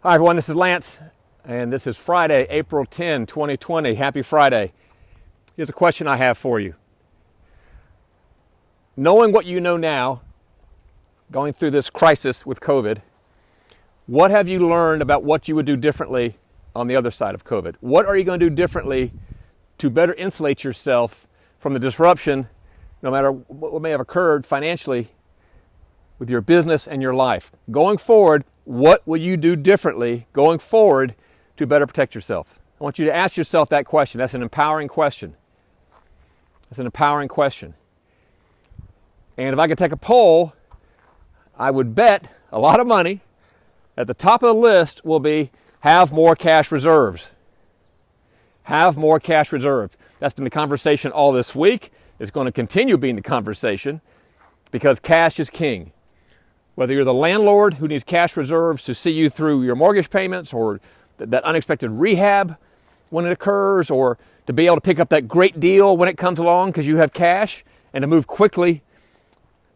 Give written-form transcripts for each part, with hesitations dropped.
Hi everyone, this is Lance, and this is Friday, April 10, 2020. Happy Friday. Here's a question I have for you. Knowing what you know now, going through this crisis with COVID, what have you learned about what you would do differently on the other side of COVID? What are you going to do differently to better insulate yourself from the disruption, no matter what may have occurred financially with your business and your life? Going forward, what will you do differently going forward to better protect yourself? I want you to ask yourself that question. That's an empowering question. That's an empowering question. And if I could take a poll, I would bet a lot of money at the top of the list will be have more cash reserves. Have more cash reserves. That's been the conversation all this week. It's going to continue being the conversation because cash is king. Whether you're the landlord who needs cash reserves to see you through your mortgage payments or that unexpected rehab when it occurs, or to be able to pick up that great deal when it comes along because you have cash and to move quickly,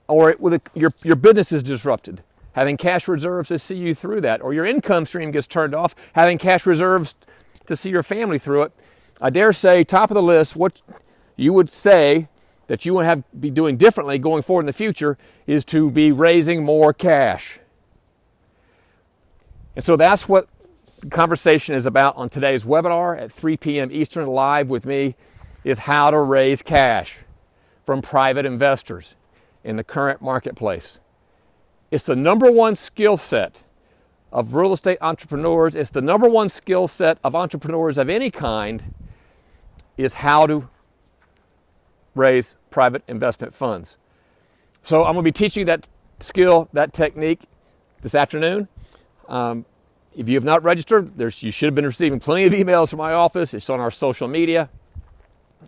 or your business is disrupted, having cash reserves to see you through that, or your income stream gets turned off, having cash reserves to see your family through it. I dare say, top of the list, what you would say that you would be doing differently going forward in the future is to be raising more cash. And so that's what the conversation is about on today's webinar at 3 p.m. Eastern, live with me, is how to raise cash from private investors in the current marketplace. It's the number one skill set of real estate entrepreneurs. It's the number one skill set of entrepreneurs of any kind, is how to raise private investment funds. So I'm going to be teaching that skill, that technique this afternoon. If you have not registered, you should have been receiving plenty of emails from my office. It's on our social media.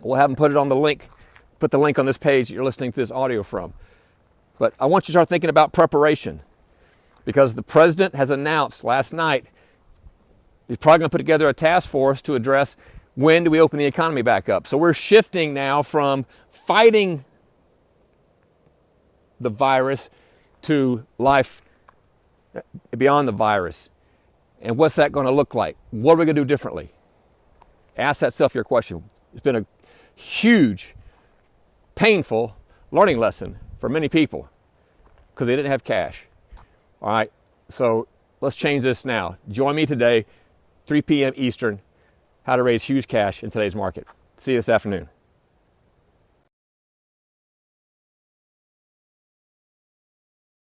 We'll have them put the link on this page that you're listening to this audio from. But I want you to start thinking about preparation, because the president has announced last night he's probably going to put together a task force to address when do we open the economy back up. So we're shifting now from fighting the virus to life beyond the virus. And what's that going to look like? What are we going to do differently? Ask that self your question. It's been a huge, painful learning lesson for many people because they didn't have cash. All right, so let's change this now. Join me today, 3 p.m. Eastern, how to raise huge cash in today's market. See you this afternoon.